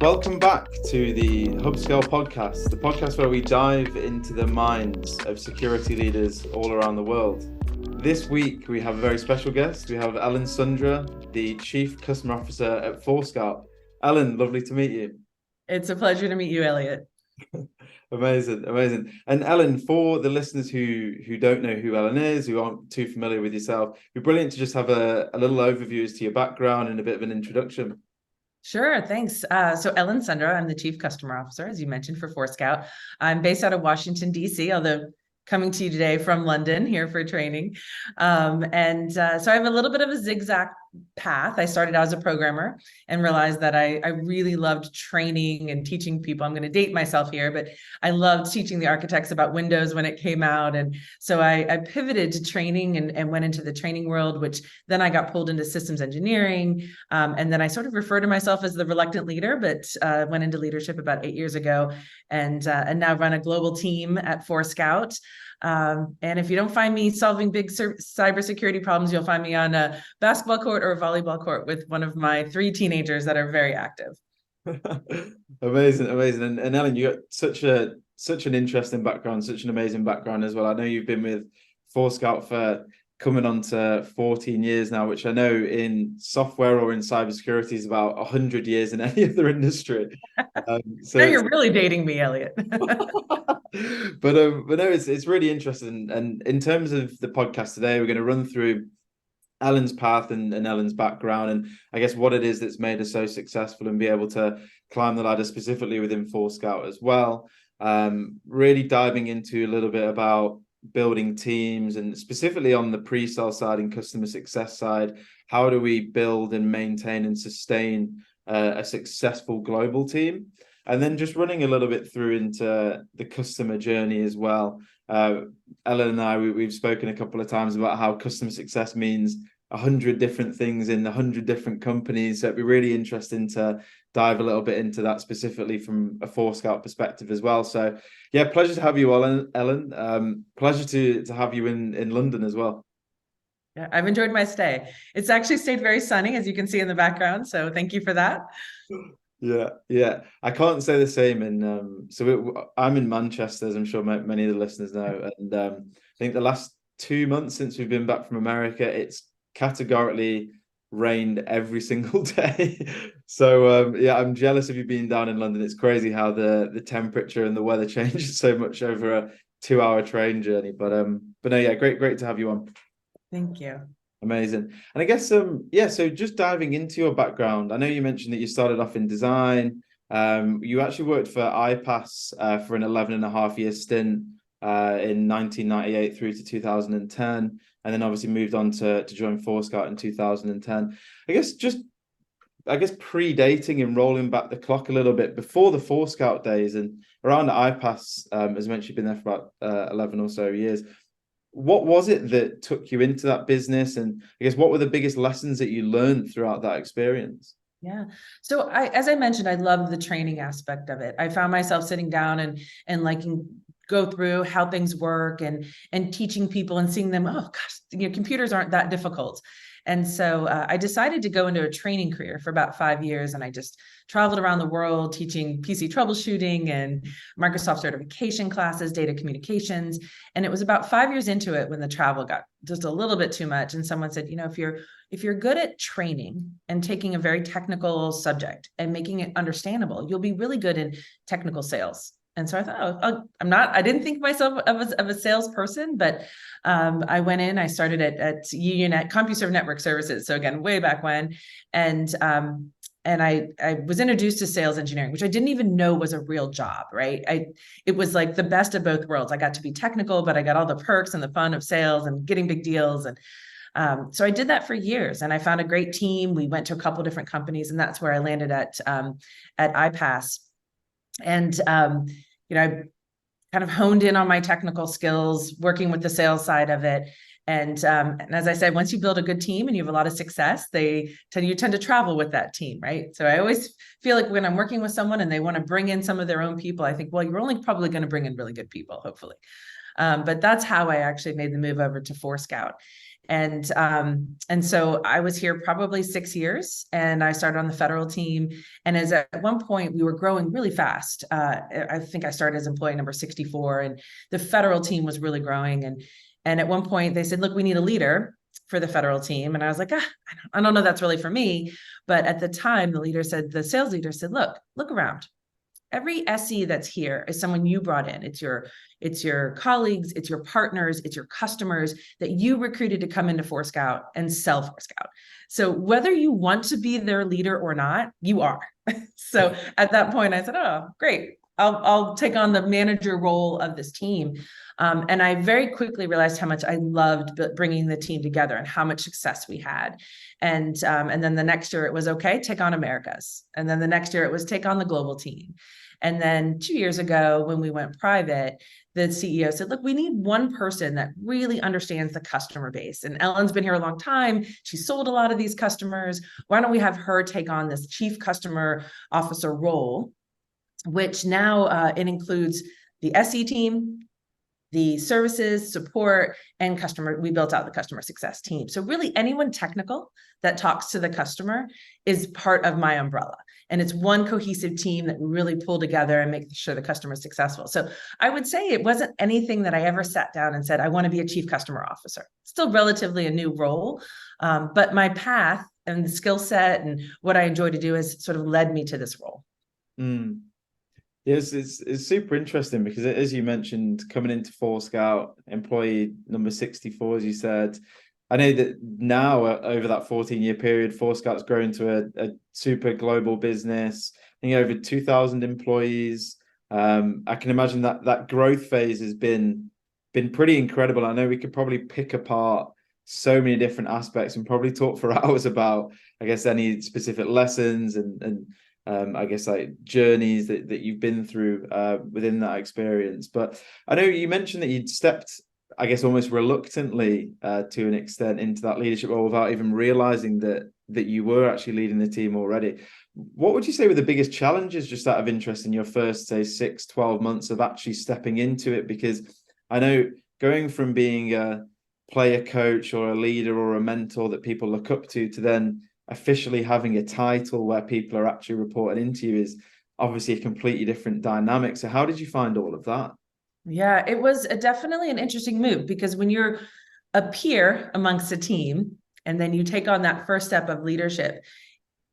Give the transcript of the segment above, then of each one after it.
Welcome back to the HubScale podcast, the podcast where we dive into the minds of security leaders all around the world. This week, we have a very special guest. We have Ellen Sundra, the Chief Customer Officer at Forescout. Ellen, lovely to meet you. It's a pleasure to meet you, Elliot. Amazing. And Ellen, for the listeners who don't know who Ellen is, who aren't too familiar with yourself, it'd be brilliant to just have a little overview as to your background and a bit of an introduction. Sure, thanks. So Ellen Sundra, I'm the Chief Customer Officer, as you mentioned, for Forescout. I'm based out of Washington, D.C., although coming to you today from London here for training. So I have a little bit of a zigzag path. I started out as a programmer and realized that I really loved training and teaching people. I'm going to date myself here, but I loved teaching the architects about Windows when it came out. And so I pivoted to training and went into the training world, which then I got pulled into systems engineering. And then I sort of refer to myself as the reluctant leader, but went into leadership about 8 years ago and now run a global team at Forescout. And if you don't find me solving big cybersecurity problems, you'll find me on a basketball court or a volleyball court with one of my 3 teenagers that are very active. Amazing. And Ellen, you got such an interesting background, such an amazing background as well. I know you've been with Forescout for coming on to 14 years now, which I know in software or in cybersecurity is about 100 years in any other industry. So now you're really dating me, Elliot. But no, it's really interesting. And in terms of the podcast today, we're going to run through Ellen's path and Ellen's background, and I guess what it is that's made her so successful and be able to climb the ladder specifically within Forescout as well. Really diving into a little bit about building teams and specifically on the pre-sale side and customer success side, how do we build and maintain and sustain a successful global team? And then just running a little bit through into the customer journey as well. Ellen and I, we've spoken a couple of times about how customer success means 100 different things in 100 different companies. So it'd be really interesting to dive a little bit into that specifically from a Forescout perspective as well. So yeah, pleasure to have you, Ellen. Pleasure to have you in London as well. Yeah, I've enjoyed my stay. It's actually stayed very sunny, as you can see in the background. So thank you for that. Yeah. I can't say the same. I'm in Manchester, as I'm sure many of the listeners know. And I think the last 2 months since we've been back from America, it's categorically rained every single day. So I'm jealous of you being down in London. It's crazy how the temperature and the weather changes so much over a 2-hour train journey. But no, yeah, great to have you on. Thank you. Amazing. And I guess so just diving into your background, I know you mentioned that you started off in design. You actually worked for iPass for an 11.5-year stint in 1998 through to 2010, and then obviously moved on to join Forescout in 2010. I guess predating and rolling back the clock a little bit before the Forescout days and around iPass, as mentioned, you've been there for about 11 or so years. What was it that took you into that business? And I guess what were the biggest lessons that you learned throughout that experience? Yeah. So as I mentioned, I loved the training aspect of it. I found myself sitting down and liking go through how things work and teaching people and seeing them, oh gosh, computers aren't that difficult. And so I decided to go into a training career for about 5 years. And I just traveled around the world teaching PC troubleshooting and Microsoft certification classes, data communications. And it was about 5 years into it when the travel got just a little bit too much. And someone said, if you're good at training and taking a very technical subject and making it understandable, you'll be really good in technical sales. And so I thought, I didn't think myself of a salesperson, but I went in, I started at UNet, CompuServe Network Services. So again, way back when, and I was introduced to sales engineering, which I didn't even know was a real job, right? It was like the best of both worlds. I got to be technical, but I got all the perks and the fun of sales and getting big deals. And so I did that for years, and I found a great team. We went to a couple of different companies, and that's where I landed at iPass. And I kind of honed in on my technical skills, working with the sales side of it. And as I said, once you build a good team and you have a lot of success, you tend to travel with that team, right? So I always feel like when I'm working with someone and they want to bring in some of their own people, I think, well, you're only probably going to bring in really good people, hopefully. But that's how I actually made the move over to Forescout. And so I was here probably 6 years, and I started on the federal team. And as at one point we were growing really fast. I think I started as employee number 64, and the federal team was really growing. And at one point they said, look, we need a leader for the federal team. And I was like, I don't know, that's really for me. But at the time, the sales leader said, look around. Every SE that's here is someone you brought in. It's your colleagues, it's your partners, it's your customers that you recruited to come into Forescout and sell Forescout. So whether you want to be their leader or not, you are. So at that point I said, oh, great. I'll take on the manager role of this team. And I very quickly realized how much I loved bringing the team together and how much success we had. And then the next year it was, okay, take on Americas. And then the next year it was take on the global team. And then 2 years ago, when we went private, the CEO said, look, we need one person that really understands the customer base. And Ellen's been here a long time. She sold a lot of these customers. Why don't we have her take on this chief customer officer role, which now it includes the SE team, the services, support, and customer. We built out the customer success team. So really anyone technical that talks to the customer is part of my umbrella. And it's one cohesive team that we really pull together and make sure the customer is successful. So I would say it wasn't anything that I ever sat down and said, I want to be a chief customer officer. Still relatively a new role, but my path and the skill set and what I enjoy to do has sort of led me to this role. Mm. Yes, it's super interesting because, as you mentioned, coming into Forescout, employee number 64, as you said, I know that now over that 14-year period, Forescout's grown to a super global business. I think over 2,000 employees. I can imagine that growth phase has been pretty incredible. I know we could probably pick apart so many different aspects and probably talk for hours about, I guess, any specific lessons and I guess like journeys that you've been through within that experience. But I know you mentioned that you'd stepped, I guess, almost reluctantly to an extent into that leadership role without even realizing that you were actually leading the team already. What would you say were the biggest challenges, just out of interest, in your first, say, 6-12 months of actually stepping into it? Because I know going from being a player coach or a leader or a mentor that people look up to then officially having a title where people are actually reporting into you is obviously a completely different dynamic. So how did you find all of that? Yeah, it was definitely an interesting move, because when you're a peer amongst a team and then you take on that first step of leadership,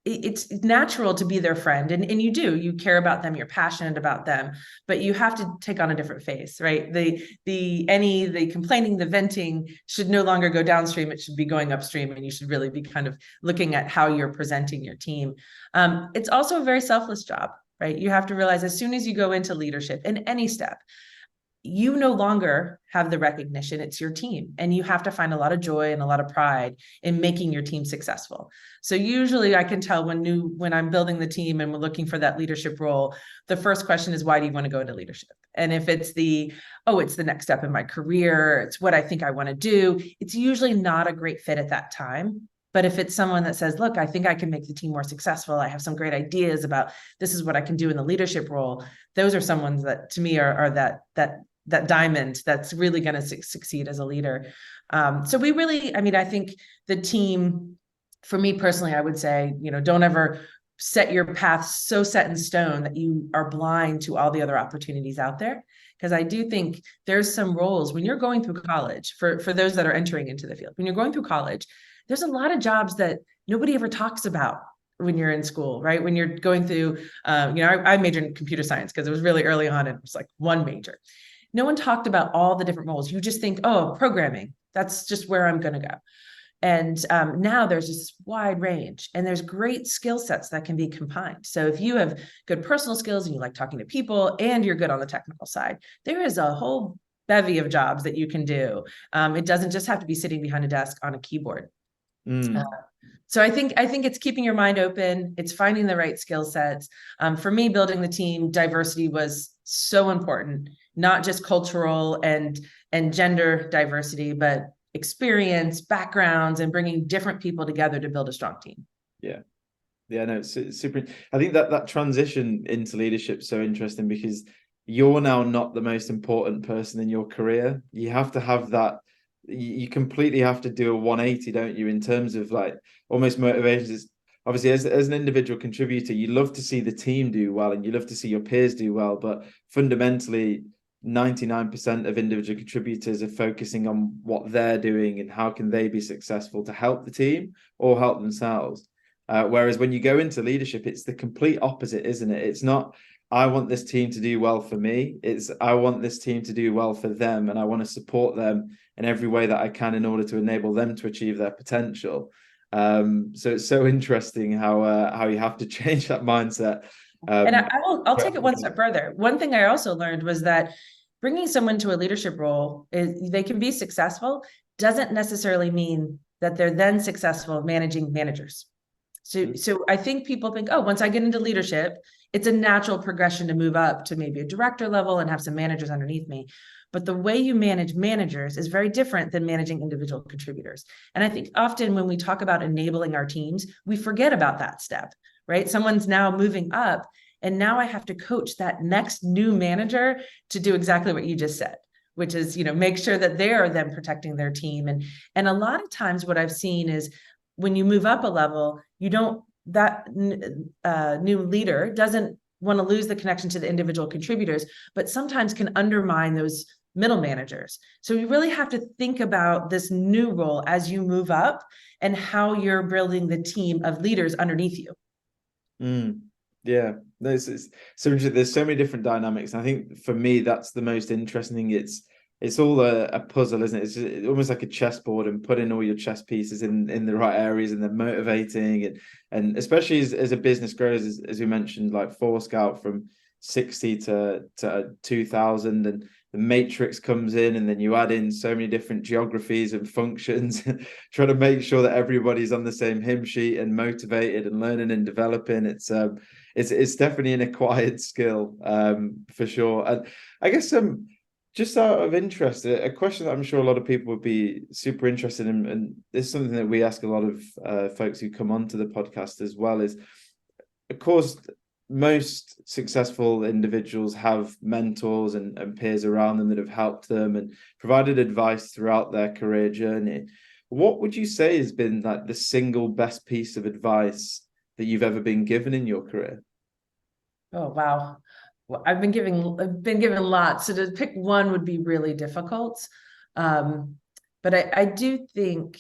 it's natural to be their friend, and you care about them, you're passionate about them, but you have to take on a different face, right? The complaining, the venting should no longer go downstream, it should be going upstream, and you should really be kind of looking at how you're presenting your team. It's also a very selfless job, right? You have to realize as soon as you go into leadership in any step, you no longer have the recognition, it's your team. And you have to find a lot of joy and a lot of pride in making your team successful. So usually I can tell when I'm building the team and we're looking for that leadership role, the first question is, why do you want to go into leadership? And if it's it's the next step in my career, it's what I think I want to do, it's usually not a great fit at that time. But if it's someone that says, look, I think I can make the team more successful, I have some great ideas about this is what I can do in the leadership role, those are someone that to me are that diamond that's really going to succeed as a leader. So we really, I think the team, for me personally, I would say, don't ever set your path so set in stone that you are blind to all the other opportunities out there. Because I do think there's some roles when you're going through college, for those that are entering into the field, when you're going through college, there's a lot of jobs that nobody ever talks about when you're in school, right? When you're going through, I majored in computer science because it was really early on and it was like one major. No one talked about all the different roles. You just think, oh, programming, that's just where I'm going to go. And now there's this wide range and there's great skill sets that can be combined. So if you have good personal skills and you like talking to people and you're good on the technical side, there is a whole bevy of jobs that you can do. It doesn't just have to be sitting behind a desk on a keyboard. So I think it's keeping your mind open. It's finding the right skill sets. For me, building the team, diversity was so important, not just cultural and gender diversity, but experience, backgrounds, and bringing different people together to build a strong team. Yeah. No, it's super. I think that transition into leadership is so interesting because you're now not the most important person in your career. You have to have that you completely have to do a 180, don't you, in terms of like almost motivations. Obviously, as an individual contributor, you love to see the team do well and you love to see your peers do well, but fundamentally 99% of individual contributors are focusing on what they're doing and how can they be successful to help the team or help themselves. Whereas when you go into leadership, it's the complete opposite, isn't it? It's not, I want this team to do well for me. It's, I want this team to do well for them, and I want to support them in every way that I can in order to enable them to achieve their potential. So it's so interesting how you have to change that mindset. And I'll take it one step further. One thing I also learned was that bringing someone to a leadership role is they can be successful, doesn't necessarily mean that they're then successful managing managers. So I think people think, oh, once I get into leadership, it's a natural progression to move up to maybe a director level and have some managers underneath me. But the way you manage managers is very different than managing individual contributors. And I think often when we talk about enabling our teams, we forget about that step, right? Someone's now moving up, and now I have to coach that next new manager to do exactly what you just said, which is, make sure that they are then protecting their team. And a lot of times what I've seen is when you move up a level, that new leader doesn't want to lose the connection to the individual contributors, but sometimes can undermine those middle managers. So you really have to think about this new role as you move up and how you're building the team of leaders underneath you. Yeah, there's so many different dynamics. And I think for me, that's the most interesting thing. It's all a puzzle, isn't it? It's almost like a chessboard, and putting all your chess pieces in the right areas, and then motivating and especially as a business grows, as we mentioned, like Forescout from 60 to 2000, and the matrix comes in, and then you add in so many different geographies and functions, trying to make sure that everybody's on the same hymn sheet and motivated and learning and developing. It's definitely an acquired skill, for sure. And I guess just out of interest, a question that I'm sure a lot of people would be super interested in, and this is something that we ask a lot of folks who come onto the podcast as well, is, of course, most successful individuals have mentors and peers around them that have helped them and provided advice throughout their career journey. What would you say has been like the single best piece of advice that you've ever been given in your career? Oh, wow. Well, I've been given lots. So to pick one would be really difficult. But I do think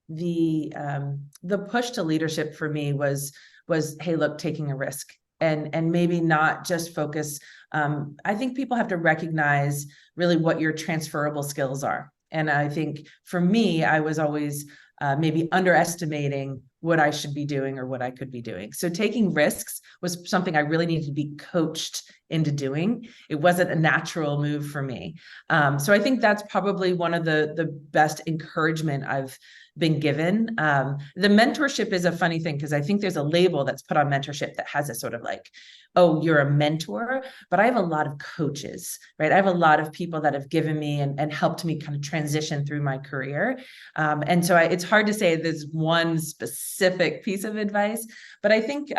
the push to leadership for me was, hey, look, taking a risk and maybe not just focus. I think people have to recognize really what your transferable skills are. And I think for me, I was always maybe underestimating what I should be doing or what I could be doing. So taking risks was something I really needed to be coached into doing. It wasn't a natural move for me. So I think that's probably one of the best encouragement I've been given. The mentorship is a funny thing because I think there's a label that's put on mentorship that has a sort of like, oh, you're a mentor, but I have a lot of coaches, right? I have a lot of people that have given me and helped me kind of transition through my career. And so it's hard to say there's one specific piece of advice, but I think,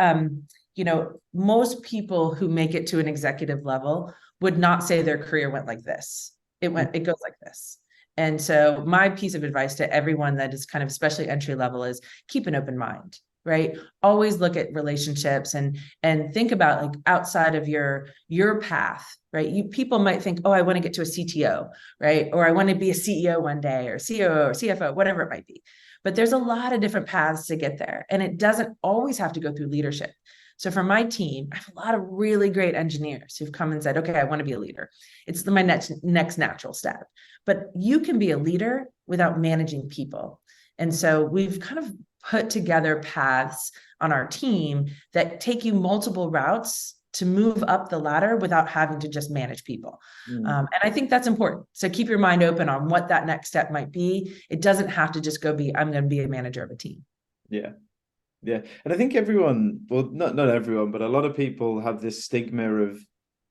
most people who make it to an executive level would not say their career went like this. It goes like this. And so my piece of advice to everyone that is kind of especially entry level is keep an open mind, right? Always look at relationships and think about like outside of your path, right? People might think, oh, I want to get to a CTO, right? Or I want to be a CEO one day, or COO or CFO, whatever it might be. But there's a lot of different paths to get there. And it doesn't always have to go through leadership. So for my team, I have a lot of really great engineers who've come and said, okay, I want to be a leader. It's my next natural step. But you can be a leader without managing people. And so we've kind of put together paths on our team that take you multiple routes to move up the ladder without having to just manage people. And I think that's important. So keep your mind open on what that next step might be. It doesn't have to just I'm going to be a manager of a team. Yeah. Yeah. And I think everyone, well, not everyone, but a lot of people have this stigma of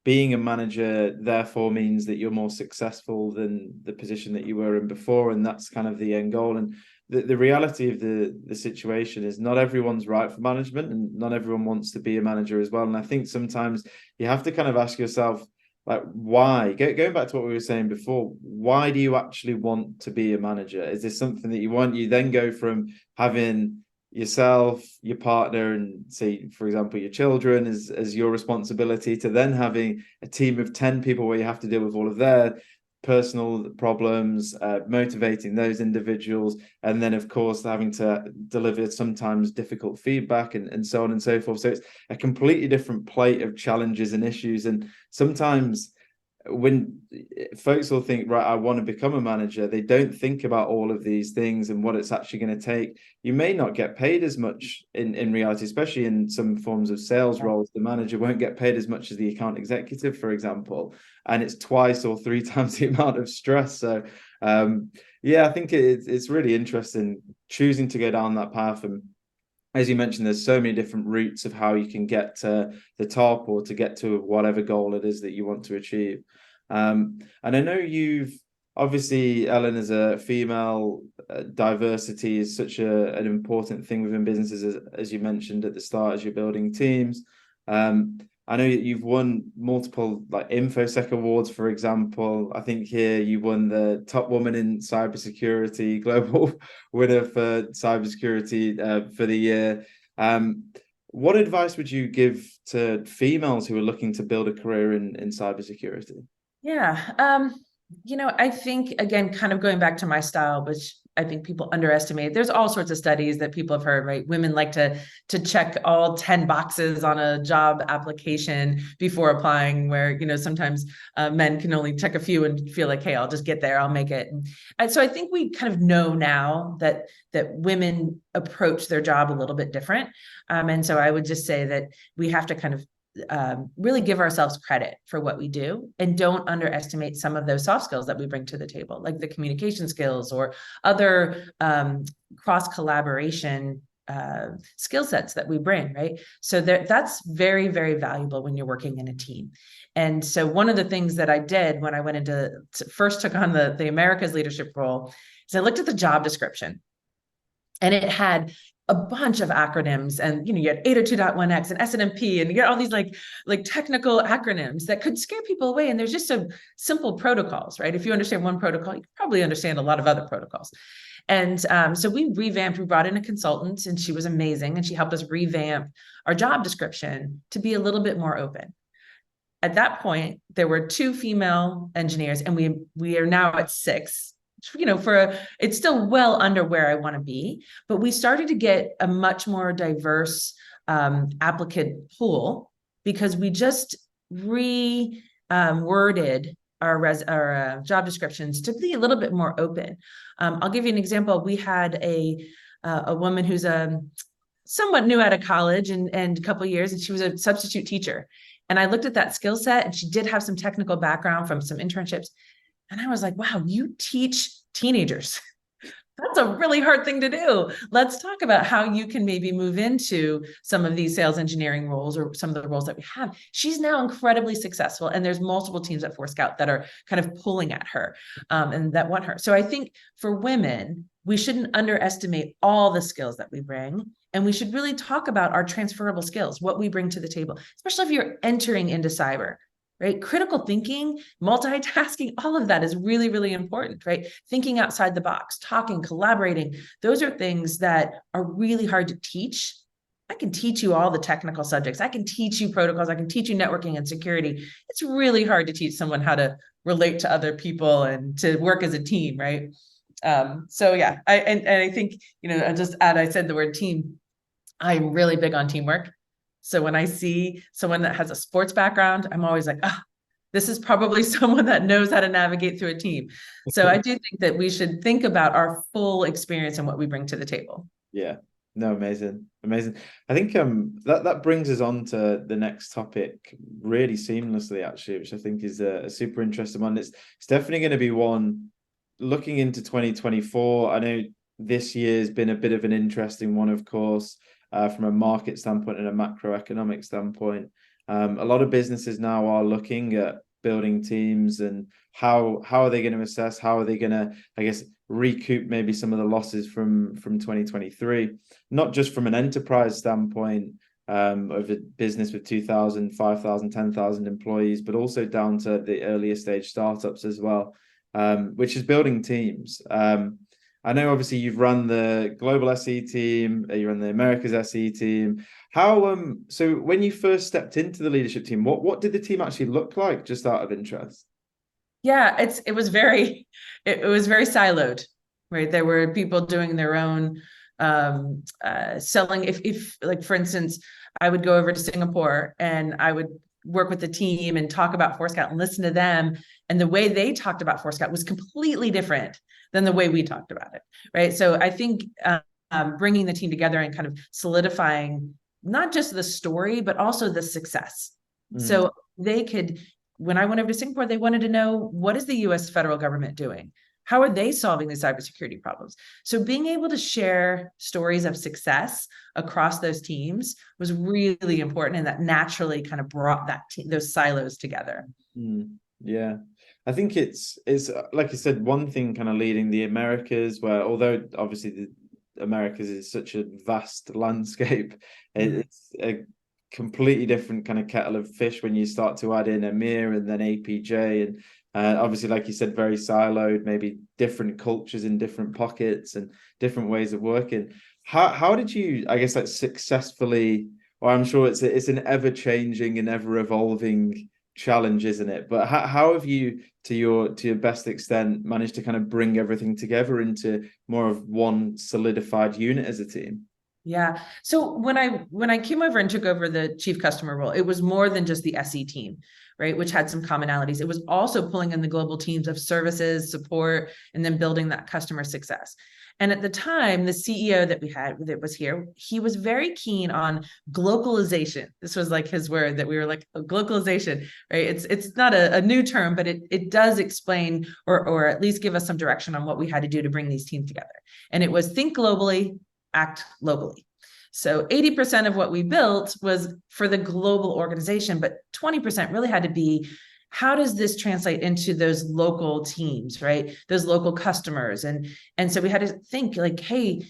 being a manager, therefore means that you're more successful than the position that you were in before. And that's kind of the end goal. And the reality of the situation is not everyone's right for management, and not everyone wants to be a manager as well. And I think sometimes you have to kind of ask yourself, like why, going back to what we were saying before, why do you actually want to be a manager? Is this something that you want? You then go from having yourself, your partner, and say, for example, your children as your responsibility, to then having a team of 10 people where you have to deal with all of their personal problems, motivating those individuals, and then of course having to deliver sometimes difficult feedback, and so on and so forth. So it's a completely different plate of challenges and issues. And sometimes when folks will think, right, I want to become a manager, they don't think about all of these things and what it's actually going to take. You may not get paid as much in reality, especially in some forms of sales roles. The manager won't get paid as much as the account executive, for example, and it's twice or three times the amount of stress. So yeah, I think it's really interesting choosing to go down that path. And as you mentioned, there's so many different routes of how you can get to the top or to get to whatever goal it is that you want to achieve. And I know you've obviously, Ellen, as a female, diversity is such an important thing within businesses, as you mentioned at the start, as you're building teams. I know you've won multiple like InfoSec awards, for example. I think here you won the top woman in cybersecurity, global winner for cybersecurity for the year. What advice would you give to females who are looking to build a career in cybersecurity? Yeah. I think, again, kind of going back to my style, which I think people underestimate. There's all sorts of studies that people have heard, right? Women like to check all 10 boxes on a job application before applying, where, sometimes men can only check a few and feel like, hey, I'll just get there, I'll make it. And so I think we kind of know now that women approach their job a little bit different. And so I would just say that we have to kind of really give ourselves credit for what we do and don't underestimate some of those soft skills that we bring to the table, like the communication skills or other cross collaboration skill sets that we bring, right? So that's very, very valuable when you're working in a team. And so one of the things that I did when I went into first took on the Americas leadership role is I looked at the job description, and it had a bunch of acronyms, and you had 802.1x and SNMP, and you get all these like technical acronyms that could scare people away. And there's just some simple protocols, right? If you understand one protocol, you can probably understand a lot of other protocols. And so we brought in a consultant, and she was amazing, and she helped us revamp our job description to be a little bit more open. At that point, there were 2 female engineers, and we are now at 6. It's still well under where I want to be, but we started to get a much more diverse applicant pool because we just worded our job descriptions to be a little bit more open. I'll give you an example. We had a woman who's somewhat new out of college and a couple of years, and she was a substitute teacher. And I looked at that skill set, and she did have some technical background from some internships. And I was like, wow, you teach teenagers. That's a really hard thing to do. Let's talk about how you can maybe move into some of these sales engineering roles or some of the roles that we have. She's now incredibly successful, and there's multiple teams at Force Scout that are kind of pulling at her and that want her. So I think for women, we shouldn't underestimate all the skills that we bring. And we should really talk about our transferable skills, what we bring to the table, especially if you're entering into cyber. Right? Critical thinking, multitasking, all of that is really, really important, right? Thinking outside the box, talking, collaborating. Those are things that are really hard to teach. I can teach you all the technical subjects. I can teach you protocols. I can teach you networking and security. It's really hard to teach someone how to relate to other people and to work as a team, right? So yeah, I think, I said the word team. I'm really big on teamwork. So when I see someone that has a sports background, I'm always like, this is probably someone that knows how to navigate through a team. So I do think that we should think about our full experience and what we bring to the table. Yeah, no, amazing. I think that brings us on to the next topic really seamlessly, actually, which I think is a super interesting one. It's definitely going to be one looking into 2024. I know this year's been a bit of an interesting one, of course. From a market standpoint and a macroeconomic standpoint. A lot of businesses now are looking at building teams and how are they going to assess, how are they going to, I guess, recoup maybe some of the losses from 2023, not just from an enterprise standpoint, of a business with 2,000, 5,000, 10,000 employees, but also down to the earlier stage startups as well, which is building teams. I know obviously you've run the global SE team, you run the Americas SE team. How so when you first stepped into the leadership team, what did the team actually look like, just out of interest? Yeah, it was very siloed, right? There were people doing their own selling. If like, for instance, I would go over to Singapore and I would work with the team and talk about Forescout and listen to them. And the way they talked about Forescout was completely different than the way we talked about it, right? So I think bringing the team together and kind of solidifying not just the story, but also the success. So they could, when I went over to Singapore, they wanted to know, what is the US federal government doing? How are they solving the cybersecurity problems? So being able to share stories of success across those teams was really important. And that naturally kind of brought those silos together. Yeah. I think it's like you said, one thing kind of leading the Americas, where although obviously the Americas is such a vast landscape, it's a completely different kind of kettle of fish when you start to add in EMEA and then APJ, and obviously, like you said, very siloed, maybe different cultures in different pockets and different ways of working. How did you, I guess, like successfully, or I'm sure it's an ever changing and ever evolving challenge, isn't it? But how have you, to your best extent, managed to kind of bring everything together into more of one solidified unit as a team? Yeah. So when I came over and took over the chief customer role, it was more than just the SE team, right? Which had some commonalities. It was also pulling in the global teams of services, support, and then building that customer success. And at the time, the CEO that was here, he was very keen on globalization. This was like his word, that we were like, globalization, right? It's not a new term, but it does explain or at least give us some direction on what we had to do to bring these teams together. And it was think globally, act locally. So 80% of what we built was for the global organization, but 20% really had to be, how does this translate into those local teams, right? Those local customers. And so we had to think like, hey,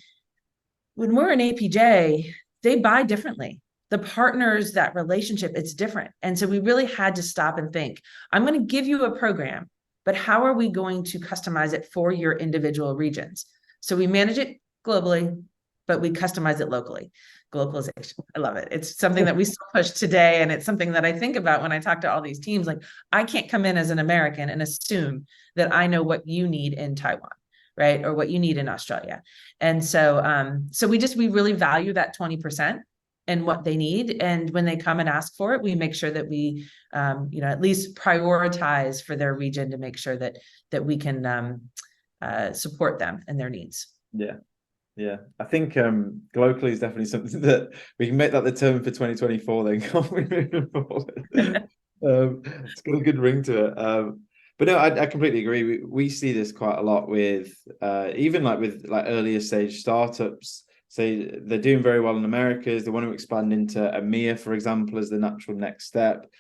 when we're in APJ, they buy differently. The partners, that relationship, it's different. And so we really had to stop and think, I'm going to give you a program, but how are we going to customize it for your individual regions? So we manage it globally, but we customize it locally. Globalization. I love it. It's something that we still push today. And it's something that I think about when I talk to all these teams. Like, I can't come in as an American and assume that I know what you need in Taiwan, right? Or what you need in Australia. And so, so we really value that 20% and what they need. And when they come and ask for it, we make sure that we, at least prioritize for their region to make sure that we can support them and their needs. Yeah. Yeah, I think globally is definitely something that we can make that the term for 2024 then, can't we, moving forward? It's got a good ring to it. But no, I completely agree. We see this quite a lot with even with earlier stage startups. So they're doing very well in Americas. They want to expand into EMEA, for example, as the natural next step.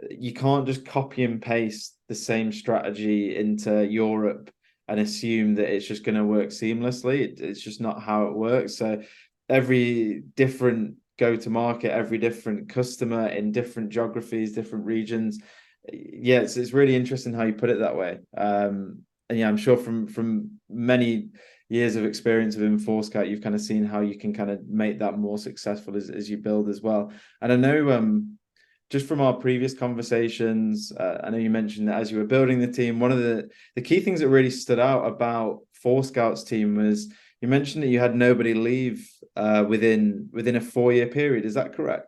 You can't just copy and paste the same strategy into Europe and assume that it's just going to work seamlessly. It's just not how it works. So every different go-to-market, every different customer in different geographies, different regions. Yeah, it's really interesting how you put it that way. And yeah, I'm sure from many years of experience within Forescout, you've kind of seen how you can kind of make that more successful as you build as well. And I know just from our previous conversations, I know you mentioned that as you were building the team, one of the key things that really stood out about Forescout's team was you mentioned that you had nobody leave within a 4-year period. Is that correct?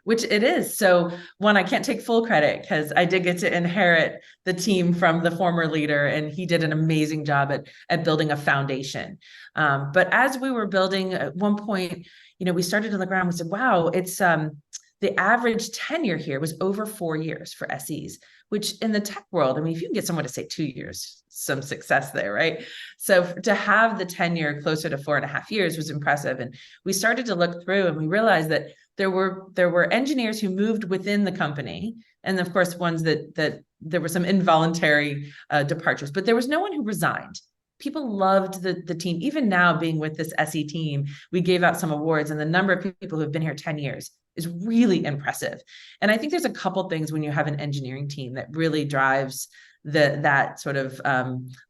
Which it is. So one, I can't take full credit because I did get to inherit the team from the former leader, and he did an amazing job at building a foundation. But as we were building, at one point, we started to look around. We said, "Wow, it's the average tenure here was over 4 years for SEs." Which in the tech world, I mean, if you can get someone to say 2 years, some success there, right? So to have the tenure closer to 4.5 years was impressive. And we started to look through, and we realized that there were engineers who moved within the company, and of course ones that there were some involuntary departures, but there was no one who resigned. People loved the team. Even now, being with this SE team, we gave out some awards, and the number of people who have been here 10 years, is really impressive. And I think there's a couple things when you have an engineering team that really drives that sort of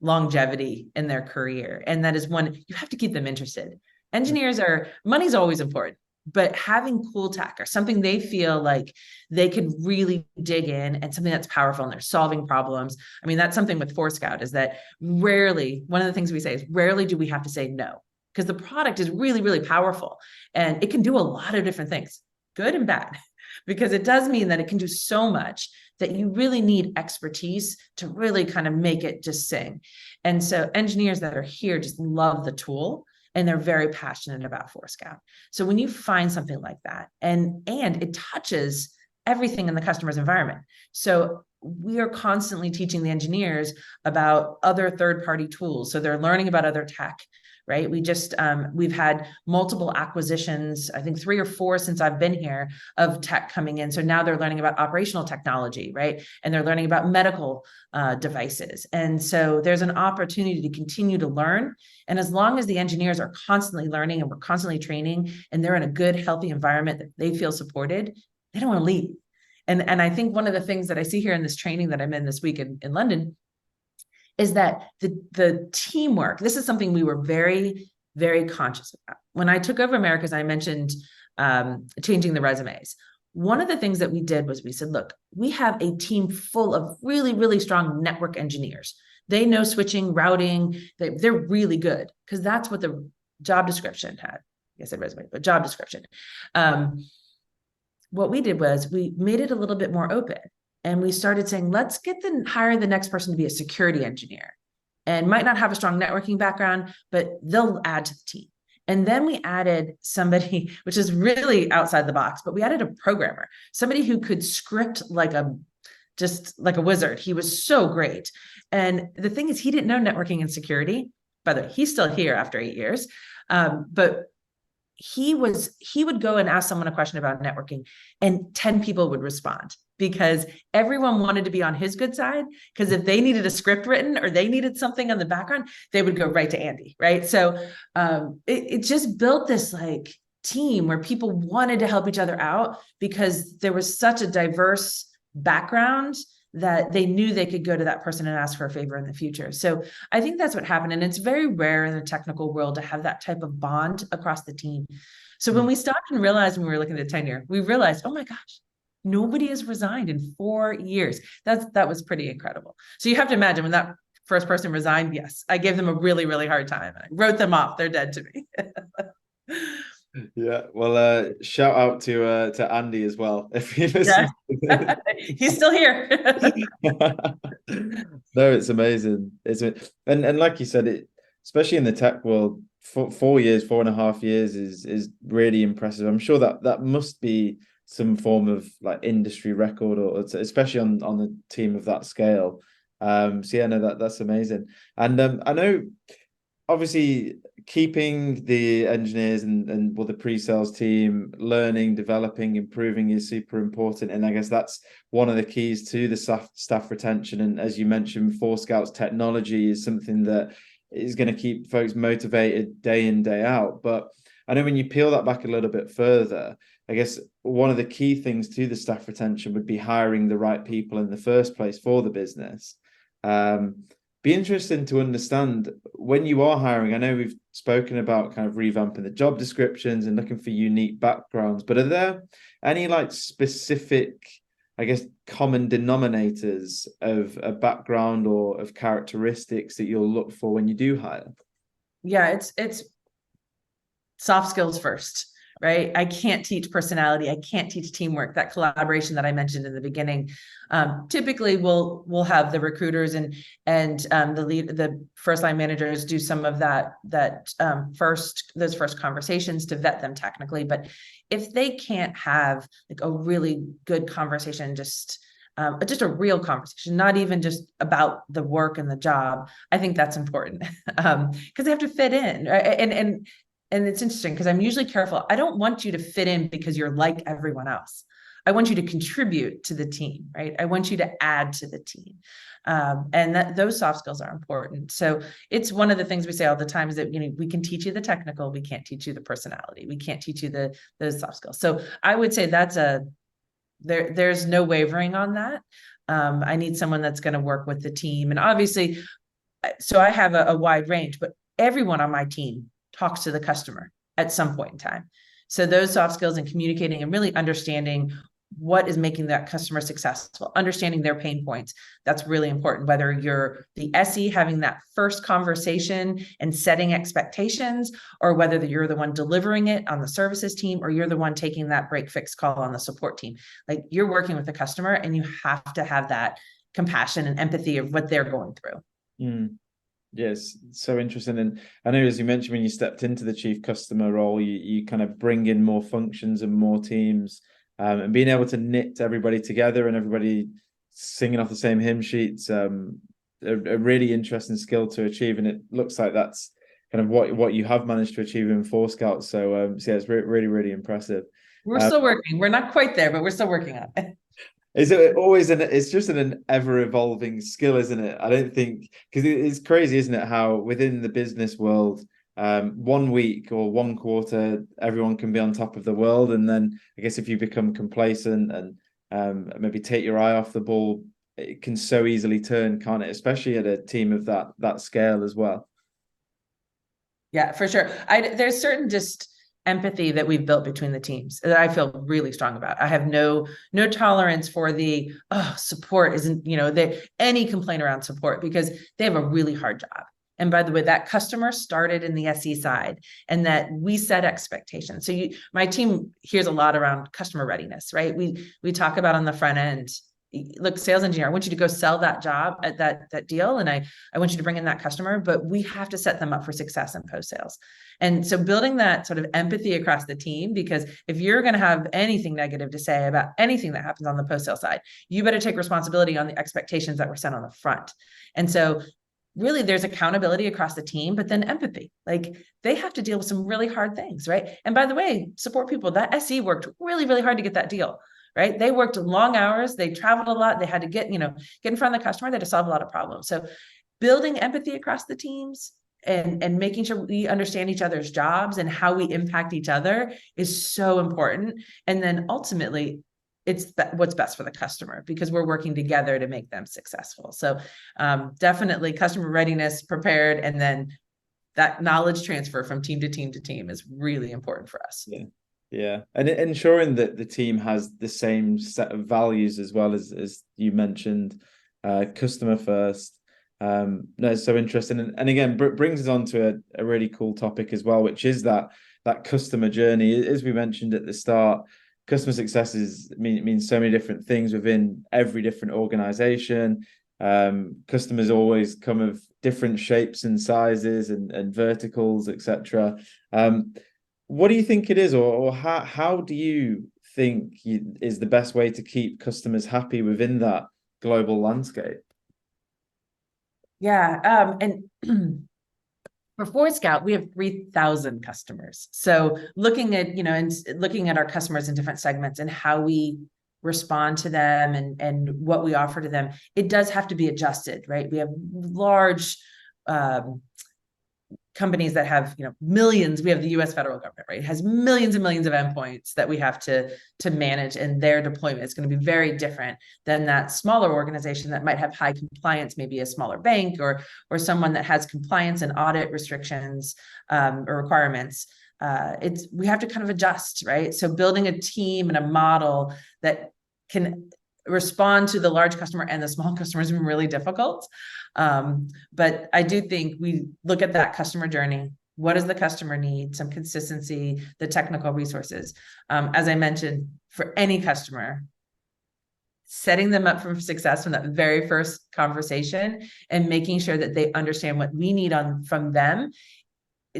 longevity in their career. And that is one, you have to keep them interested. Engineers money's always important, but having cool tech or something they feel like they could really dig in and something that's powerful and they're solving problems. I mean, that's something with Forescout is that rarely, one of the things we say is rarely do we have to say no, because the product is really, really powerful and it can do a lot of different things, good and bad, because it does mean that it can do so much that you really need expertise to really kind of make it just sing. And so engineers that are here just love the tool and they're very passionate about Forescout. So when you find something like that and it touches everything in the customer's environment. So we are constantly teaching the engineers about other third-party tools. So they're learning about other tech, right? We've had multiple acquisitions, I think 3 or 4 since I've been here, of tech coming in. So now they're learning about operational technology, right? And they're learning about medical devices. And so there's an opportunity to continue to learn. And as long as the engineers are constantly learning and we're constantly training and they're in a good, healthy environment that they feel supported, they don't want to leave. And I think one of the things that I see here in this training that I'm in this week in London is that the teamwork, this is something we were very, very conscious about. When I took over Americas, I mentioned changing the resumes. One of the things that we did was we said, look, we have a team full of really, really strong network engineers. They know switching, routing, they're really good because that's what the job description had. I said resume, but job description. What we did was we made it a little bit more open. And we started saying, let's hire the next person to be a security engineer and might not have a strong networking background, but they'll add to the team. And then we added somebody, which is really outside the box, but we added a programmer, somebody who could script just like a wizard. He was so great. And the thing is, he didn't know networking and security. By the way, he's still here after 8 years. But he would go and ask someone a question about networking and 10 people would respond because everyone wanted to be on his good side. Because if they needed a script written or they needed something on the background, they would go right to Andy. Right. So it just built this like team where people wanted to help each other out because there was such a diverse background that they knew they could go to that person and ask for a favor in the future. So I think that's what happened. And it's very rare in the technical world to have that type of bond across the team. So when we stopped and realized when we were looking at tenure, we realized, oh my gosh, nobody has resigned in 4 years. That was pretty incredible. So you have to imagine when that first person resigned, yes, I gave them a really, really hard time. I wrote them off. They're dead to me. Yeah, well, shout out to Andy as well if you listen. Yeah. He's still here. No, it's amazing. And like you said, especially in the tech world, 4 years, 4.5 years is really impressive. I'm sure that must be some form of like industry record, or especially on the team of that scale. So yeah, no, that's amazing. And I know obviously keeping the engineers and the pre-sales team learning, developing, improving is super important. And I guess that's one of the keys to the staff retention. And as you mentioned, Forescout's technology is something that is going to keep folks motivated day in, day out. But I know when you peel that back a little bit further, I guess one of the key things to the staff retention would be hiring the right people in the first place for the business. Be interesting to understand when you are hiring. I know we've spoken about kind of revamping the job descriptions and looking for unique backgrounds, but are there any like specific, I guess, common denominators of a background or of characteristics that you'll look for when you do hire? Yeah, it's soft skills first, right? I can't teach personality. I can't teach teamwork, that collaboration that I mentioned in the beginning. Typically we'll have the recruiters and the first line managers do some of those first conversations to vet them technically. But if they can't have like a really good conversation, just a real conversation, not even just about the work and the job, I think that's important because they have to fit in. Right? And it's interesting because I'm usually careful. I don't want you to fit in because you're like everyone else. I want you to contribute to the team, right? I want you to add to the team. And those soft skills are important. So it's one of the things we say all the time is that, we can teach you the technical, we can't teach you the personality, we can't teach you the soft skills. So I would say there's no wavering on that. I need someone that's going to work with the team. And obviously, so I have a wide range, but everyone on my team talks to the customer at some point in time. So those soft skills and communicating and really understanding what is making that customer successful, understanding their pain points, that's really important. Whether you're the SE having that first conversation and setting expectations, or whether you're the one delivering it on the services team, or you're the one taking that break fix call on the support team. Like, you're working with the customer and you have to have that compassion and empathy of what they're going through. Yes, so interesting. And I know, as you mentioned, when you stepped into the chief customer role, you kind of bring in more functions and more teams, and being able to knit everybody together and everybody singing off the same hymn sheets, a really interesting skill to achieve. And it looks like that's kind of what you have managed to achieve in 4Scouts. So yeah, it's really, really impressive. We're still working. We're not quite there, but we're still working on it. Is it always it's just an ever evolving skill, isn't it? I don't think, because it's crazy, isn't it, how within the business world, 1 week or 1 quarter, everyone can be on top of the world. And then I guess if you become complacent and maybe take your eye off the ball, it can so easily turn, can't it? Especially at a team of that scale as well. Yeah, for sure. There's certain just empathy that we've built between the teams that I feel really strong about. I have no tolerance for the support isn't, any complaint around support, because they have a really hard job. And by the way, that customer started in the SE side, and that we set expectations. So my team hears a lot around customer readiness, right? We talk about on the front end. Look, sales engineer, I want you to go sell that job at that deal. And I want you to bring in that customer, but we have to set them up for success in post-sales. And so building that sort of empathy across the team, because if you're going to have anything negative to say about anything that happens on the post-sale side, you better take responsibility on the expectations that were set on the front. And so really there's accountability across the team, but then empathy, like they have to deal with some really hard things, right? And by the way, support people, that SE worked really, really hard to get that deal. Right? They worked long hours. They traveled a lot. They had to get in front of the customer. They had to solve a lot of problems. So building empathy across the teams and making sure we understand each other's jobs and how we impact each other is so important. And then ultimately, it's what's best for the customer, because we're working together to make them successful. So definitely customer readiness, prepared, and then that knowledge transfer from team to team to team is really important for us. Yeah. And ensuring that the team has the same set of values as well, as you mentioned, customer first. No, it's so interesting. And again, brings us on to a really cool topic as well, which is that customer journey. As we mentioned at the start, customer success means so many different things within every different organization. Customers always come of different shapes and sizes and verticals, etc. What do you think it is, or how do you think is the best way to keep customers happy within that global landscape? Yeah, and for 4Scout, we have 3,000 customers. So looking at our customers in different segments and how we respond to them and what we offer to them, it does have to be adjusted, right? We have large companies that have millions. We have the US federal government, right? It has millions and millions of endpoints that we have to manage, and their deployment is going to be very different than that smaller organization that might have high compliance, maybe a smaller bank or someone that has compliance and audit restrictions or requirements. We have to kind of adjust, right? So building a team and a model that can respond to the large customer and the small customers has been really difficult. But I do think we look at that customer journey. What does the customer need? Some consistency, the technical resources. As I mentioned, for any customer, setting them up for success from that very first conversation and making sure that they understand what we need from them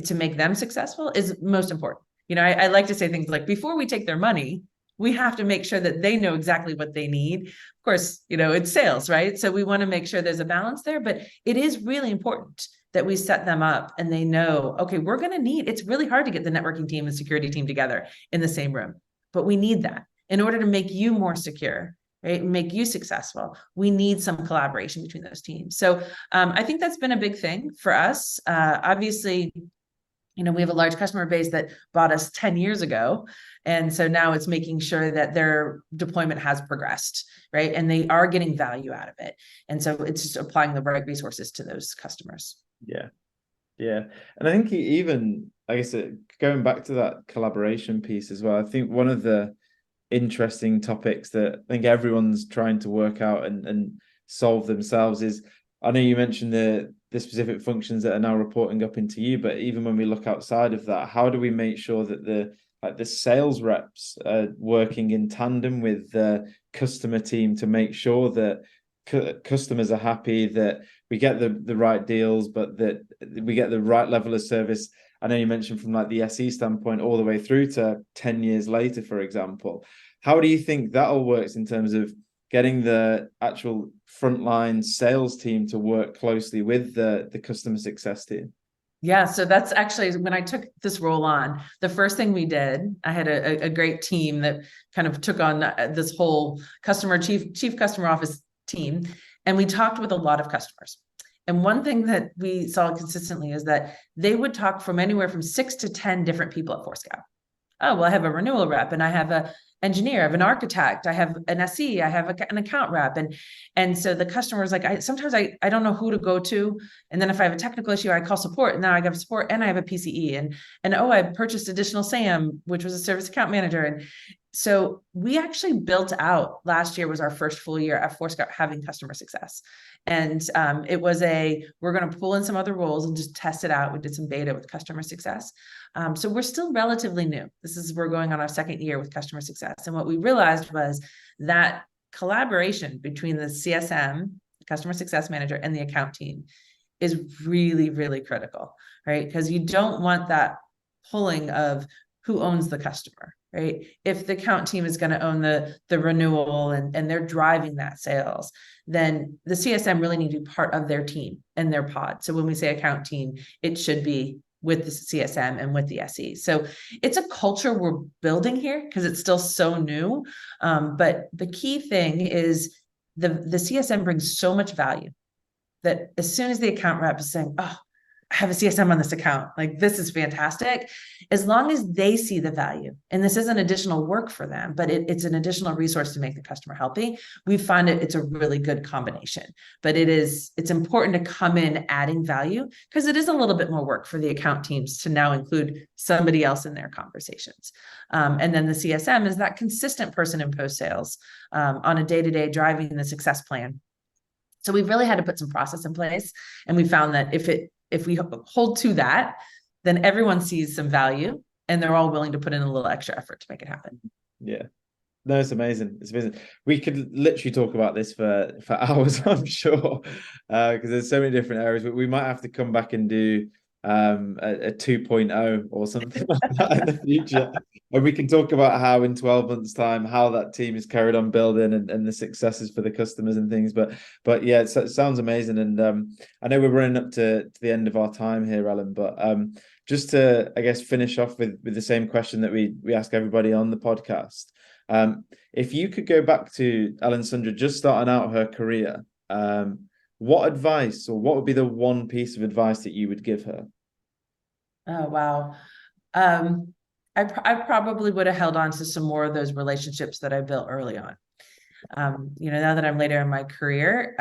to make them successful is most important. I like to say things like, before we take their money, we have to make sure that they know exactly what they need. Of course, it's sales, right? So we want to make sure there's a balance there, but it is really important that we set them up and they know, okay, it's really hard to get the networking team and security team together in the same room, but we need that. in order to make you more secure, right, make you successful, we need some collaboration between those teams. So I think that's been a big thing for us. Obviously, we have a large customer base that bought us 10 years ago. And so now it's making sure that their deployment has progressed, right? And they are getting value out of it. And so it's just applying the right resources to those customers. Yeah. Yeah. And I think even, I guess, going back to that collaboration piece as well, I think one of the interesting topics that I think everyone's trying to work out and solve themselves is, I know you mentioned the specific functions that are now reporting up into you, but even when we look outside of that, how do we make sure that the sales reps are working in tandem with the customer team to make sure that customers are happy, that we get the right deals, but that we get the right level of service? I know you mentioned from like the SE standpoint all the way through to 10 years later, for example. How do you think that all works in terms of getting the actual frontline sales team to work closely with the customer success team? Yeah, so that's actually when I took this role on, the first thing we did, I had a great team that kind of took on this whole chief customer office team, and we talked with a lot of customers. And one thing that we saw consistently is that they would talk from anywhere from 6 to 10 different people at Forescout. Oh, well, I have a renewal rep, and I have a engineer, I have an architect, I have an SE, I have an account rep. And so the customer is like, sometimes I don't know who to go to. And then if I have a technical issue, I call support, and now I have support and I have a PCE, and oh, I purchased additional SAM, which was a service account manager. And so we actually built out, last year was our first full year at Forescout having customer success. And it was we're going to pull in some other roles and just test it out. We did some beta with customer success. So we're still relatively new. We're going on our second year with customer success. And what we realized was that collaboration between the CSM, customer success manager, and the account team is really, really critical, right? Because you don't want that pulling of who owns the customer, right? If the account team is going to own the renewal and they're driving that sales, then the CSM really need to be part of their team and their pod. So when we say account team, it should be with the CSM and with the SE. So it's a culture we're building here because it's still so new. But the key thing is the CSM brings so much value that as soon as the account rep is saying, oh, I have a CSM on this account, like this is fantastic, as long as they see the value, and this isn't additional work for them, but it's an additional resource to make the customer healthy, we find it's a really good combination. But it's important to come in adding value, because it is a little bit more work for the account teams to now include somebody else in their conversations. And then the CSM is that consistent person in post-sales on a day-to-day driving the success plan. So we've really had to put some process in place, and we found that if we hold to that, then everyone sees some value and they're all willing to put in a little extra effort to make it happen. Yeah. No, it's amazing. It's amazing. We could literally talk about this for hours, I'm sure, because there's so many different areas, but we might have to come back and do a 2.0 or something like that in the future. And we can talk about how in 12 months time, how that team is carried on building and the successes for the customers and things. But yeah, it sounds amazing. And I know we're running up to the end of our time here, Ellen, but just to, I guess, finish off with the same question that we ask everybody on the podcast. If you could go back to Ellen Sundra just starting out her career, what advice, or what would be the one piece of advice that you would give her? Oh, wow. I probably would have held on to some more of those relationships that I built early on. Now that I'm later in my career,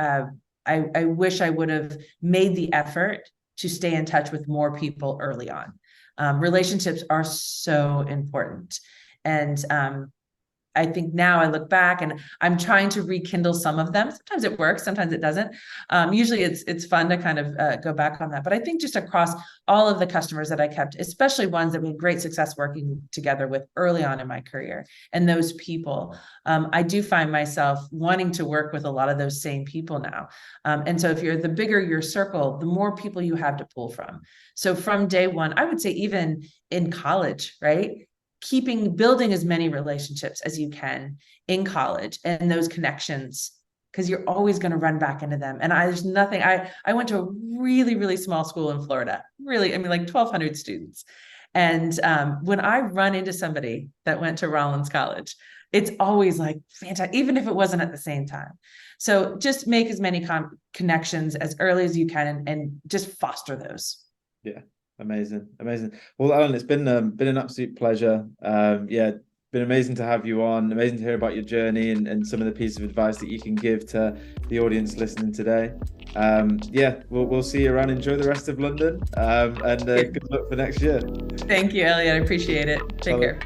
I wish I would have made the effort to stay in touch with more people early on. Relationships are so important. And I think now I look back and I'm trying to rekindle some of them. Sometimes it works, sometimes it doesn't. Usually it's fun to kind of go back on that. But I think just across all of the customers that I kept, especially ones that we had great success working together with early on in my career, and those people, I do find myself wanting to work with a lot of those same people now. And so if the bigger your circle, the more people you have to pull from. So from day one, I would say even in college, right? Building as many relationships as you can in college and those connections, because you're always going to run back into them. And I went to a really, really small school in Florida, really, like 1,200 students. And when I run into somebody that went to Rollins College, it's always like fantastic, even if it wasn't at the same time. So just make as many connections as early as you can, and just foster those. Yeah, amazing. Well, Ellen, it's been an absolute pleasure. Yeah, been amazing to have you on. Amazing to hear about your journey and some of the pieces of advice that you can give to the audience listening today. Yeah, we'll see you around. Enjoy the rest of London, and good luck for next year. Thank you, Elliot. I appreciate it. Take care.